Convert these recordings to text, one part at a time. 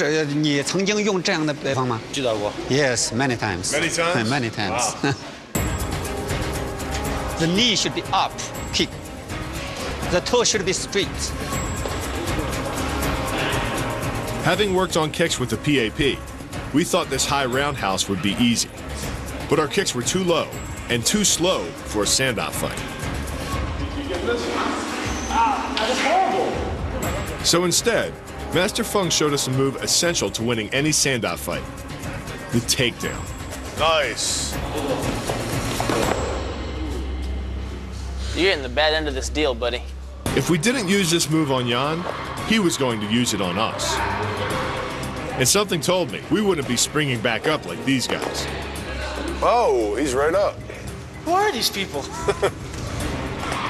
你曾经用这样的方吗？知道过。Yes, many times. Many times? Many times. Wow. The knee should be up, kick. The toe should be straight. Having worked on kicks with the PAP, we thought this high roundhouse would be easy. But our kicks were too low and too slow for a standoff fight. That is horrible. So instead, Master Feng showed us a move essential to winning any standoff fight: the takedown. Nice. You're getting the bad end of this deal, buddy. If we didn't use this move on Jan, he was going to use it on us. And something told me we wouldn't be springing back up like these guys. Oh, he's right up. Who are these people?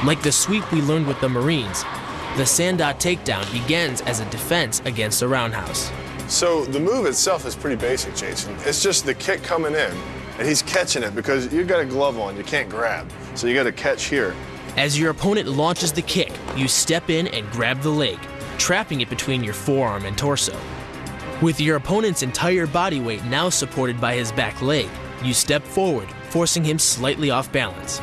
Like the sweep we learned with the Marines, the Sanda takedown begins as a defense against a roundhouse. So the move itself is pretty basic, Jason. It's just the kick coming in, and he's catching it because you got a glove on, you can't grab. So you got to catch here. As your opponent launches the kick, you step in and grab the leg, trapping it between your forearm and torso. With your opponent's entire body weight now supported by his back leg, you step forward, forcing him slightly off balance.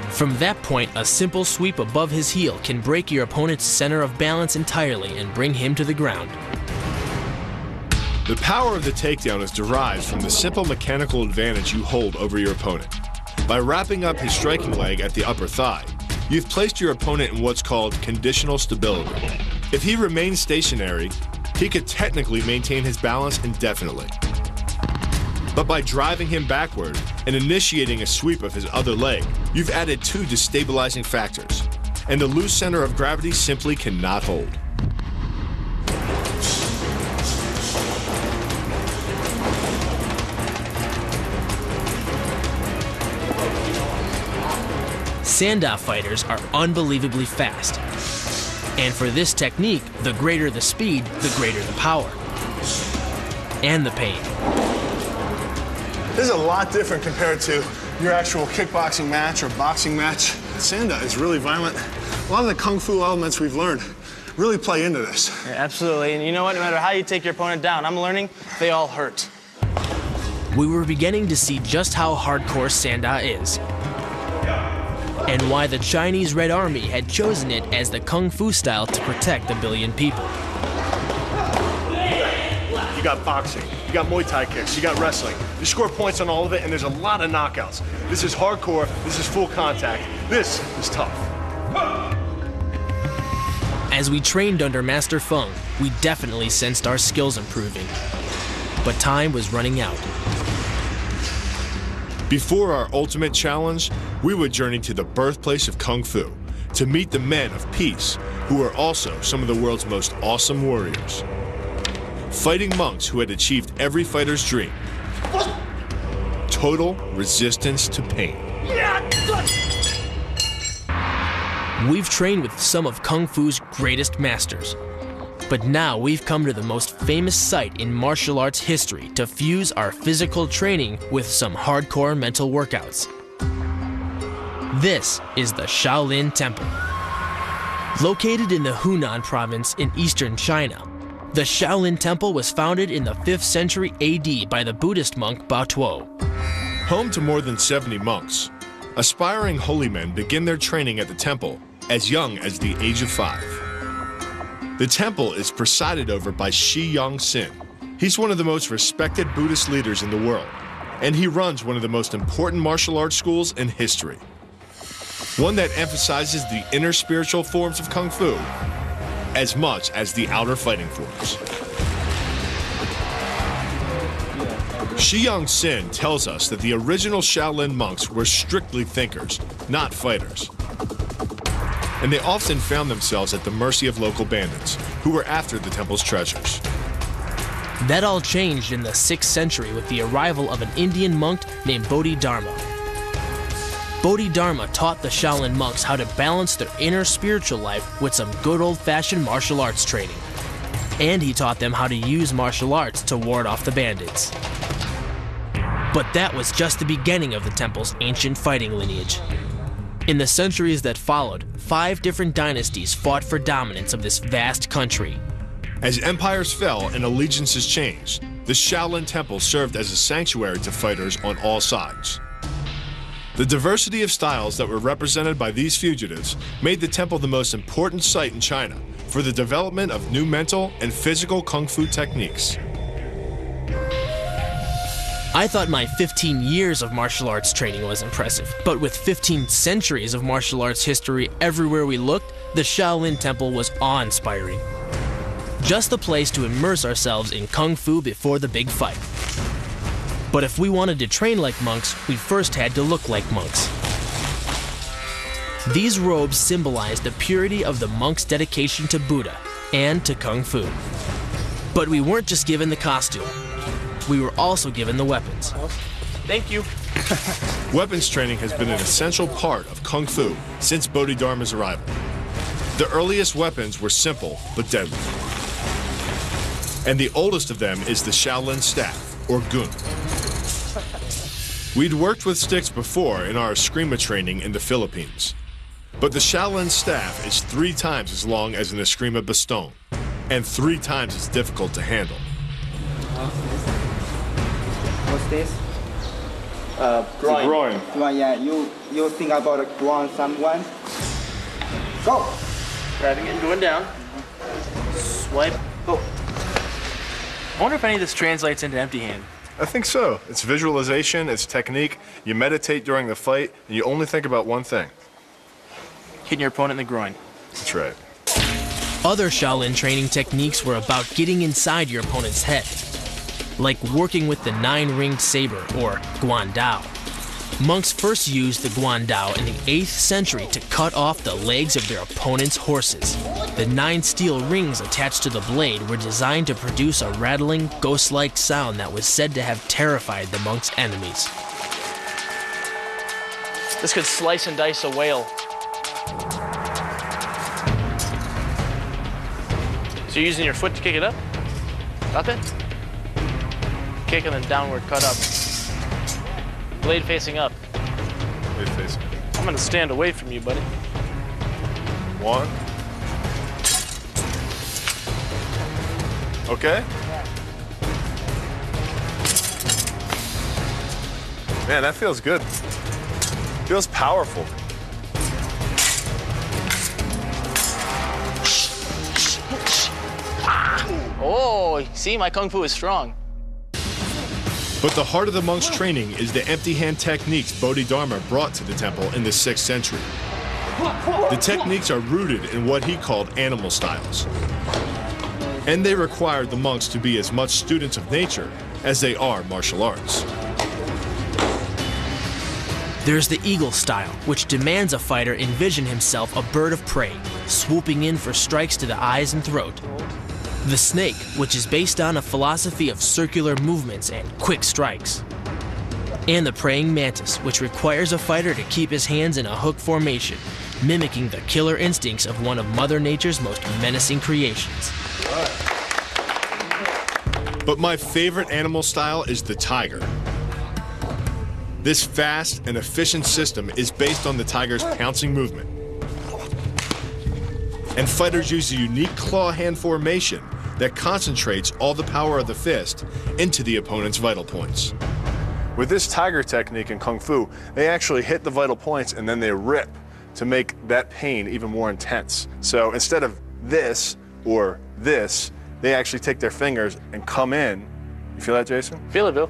From that point, a simple sweep above his heel can break your opponent's center of balance entirely and bring him to the ground. The power of the takedown is derived from the simple mechanical advantage you hold over your opponent. By wrapping up his striking leg at the upper thigh, you've placed your opponent in what's called conditional stability. If he remains stationary, he could technically maintain his balance indefinitely. But by driving him backward and initiating a sweep of his other leg, you've added two destabilizing factors, and the loose center of gravity simply cannot hold. Sanda fighters are unbelievably fast. And for this technique, the greater the speed, the greater the power. And the pain. This is a lot different compared to your actual kickboxing match or boxing match. Sanda is really violent. A lot of the kung fu elements we've learned really play into this. Yeah, absolutely, and you know what? No matter how you take your opponent down, I'm learning they all hurt. We were beginning to see just how hardcore Sanda is, and why the Chinese Red Army had chosen it as the kung fu style to protect a billion people. You got boxing, you got Muay Thai kicks, you got wrestling. You score points on all of it, and there's a lot of knockouts. This is hardcore, this is full contact. This is tough. As we trained under Master Feng, we definitely sensed our skills improving. But time was running out. Before our ultimate challenge, we would journey to the birthplace of Kung Fu to meet the men of peace, who are also some of the world's most awesome warriors. Fighting monks who had achieved every fighter's dream. Total resistance to pain. We've trained with some of Kung Fu's greatest masters. But now we've come to the most famous site in martial arts history to fuse our physical training with some hardcore mental workouts. This is the Shaolin Temple. Located in the Hunan province in eastern China, the Shaolin Temple was founded in the 5th century AD by the Buddhist monk Bao Tuo. Home to more than 70 monks, aspiring holy men begin their training at the temple as young as the age of 5. The temple is presided over by Shi Yang-sin. He's one of the most respected Buddhist leaders in the world, and he runs one of the most important martial arts schools in history. One that emphasizes the inner spiritual forms of Kung Fu as much as the outer fighting forms. Shi Yang-sin tells us that the original Shaolin monks were strictly thinkers, not fighters. And they often found themselves at the mercy of local bandits, who were after the temple's treasures. That all changed in the 6th century with the arrival of an Indian monk named Bodhidharma. Bodhidharma taught the Shaolin monks how to balance their inner spiritual life with some good old-fashioned martial arts training. And he taught them how to use martial arts to ward off the bandits. But that was just the beginning of the temple's ancient fighting lineage. In the centuries that followed, 5 different dynasties fought for dominance of this vast country. As empires fell and allegiances changed, the Shaolin Temple served as a sanctuary to fighters on all sides. The diversity of styles that were represented by these fugitives made the temple the most important site in China for the development of new mental and physical kung fu techniques. I thought my 15 years of martial arts training was impressive, but with 15 centuries of martial arts history everywhere we looked, the Shaolin Temple was awe-inspiring. Just the place to immerse ourselves in kung fu before the big fight. But if we wanted to train like monks, we first had to look like monks. These robes symbolize the purity of the monk's dedication to Buddha and to kung fu. But we weren't just given the costume. We were also given the weapons. Thank you. Weapons training has been an essential part of kung fu since Bodhidharma's arrival. The earliest weapons were simple but deadly. And the oldest of them is the Shaolin staff, or gun. We'd worked with sticks before in our Eskrima training in the Philippines. But the Shaolin staff is 3 times as long as an Eskrima baston, and 3 times as difficult to handle. What's this? Groin. Yeah, you think about it, groin someone. Go! Grabbing it and going down. Swipe. Go. I wonder if any of this translates into empty hand. I think so. It's visualization, it's technique. You meditate during the fight, and you only think about one thing. Hitting your opponent in the groin. That's right. Other Shaolin training techniques were about getting inside your opponent's head, like working with the 9-ringed saber, or guandao. Monks first used the guandao in the 8th century to cut off the legs of their opponent's horses. The 9 steel rings attached to the blade were designed to produce a rattling, ghost-like sound that was said to have terrified the monks' enemies. This could slice and dice a whale. So you're using your foot to kick it up? Got that? Kick and then downward cut up. Blade facing up. Blade facing. I'm gonna stand away from you, buddy. 1. Okay? Man, that feels good. Feels powerful. Oh, see, my kung fu is strong. But the heart of the monk's training is the empty hand techniques Bodhidharma brought to the temple in the 6th century. The techniques are rooted in what he called animal styles. And they required the monks to be as much students of nature as they are martial arts. There's the eagle style, which demands a fighter envision himself a bird of prey, swooping in for strikes to the eyes and throat. The snake, which is based on a philosophy of circular movements and quick strikes. And the praying mantis, which requires a fighter to keep his hands in a hook formation, mimicking the killer instincts of one of Mother Nature's most menacing creations. But my favorite animal style is the tiger. This fast and efficient system is based on the tiger's pouncing movement. And fighters use a unique claw hand formation that concentrates all the power of the fist into the opponent's vital points. With this tiger technique in Kung Fu, they actually hit the vital points and then they rip to make that pain even more intense. So instead of this or this, they actually take their fingers and come in. You feel that, Jason? Feel it, Bill.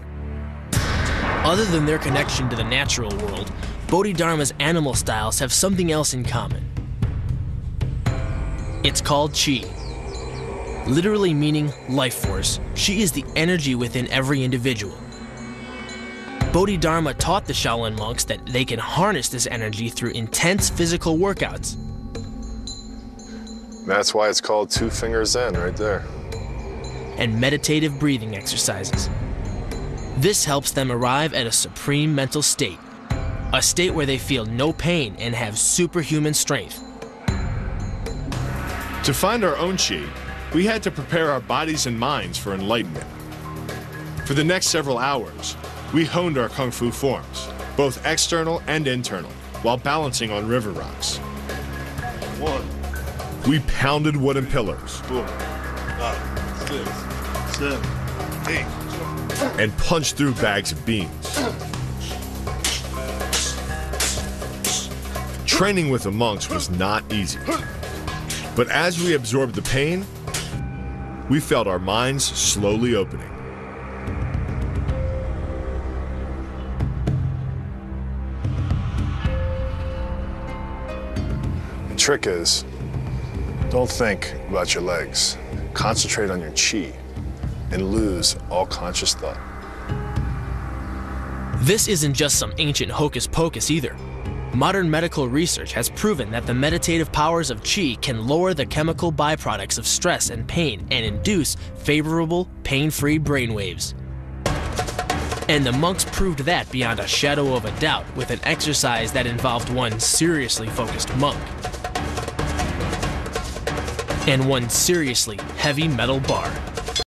Other than their connection to the natural world, Bodhidharma's animal styles have something else in common. It's called Qi. Literally meaning life force, Qi is the energy within every individual. Bodhidharma taught the Shaolin monks that they can harness this energy through intense physical workouts. That's why it's called 2 fingers Zen right there. And meditative breathing exercises. This helps them arrive at a supreme mental state, a state where they feel no pain and have superhuman strength. To find our own Qi, we had to prepare our bodies and minds for enlightenment. For the next several hours, we honed our Kung Fu forms, both external and internal, while balancing on river rocks. 1. We pounded wooden pillars, 2. 7, 8. and punch through bags of beans. Training with the monks was not easy. But as we absorbed the pain, we felt our minds slowly opening. The trick is, don't think about your legs. Concentrate on your chi and lose all conscious thought. This isn't just some ancient hocus pocus either. Modern medical research has proven that the meditative powers of qi can lower the chemical byproducts of stress and pain and induce favorable, pain-free brainwaves. And the monks proved that beyond a shadow of a doubt with an exercise that involved one seriously focused monk and one seriously heavy metal bar.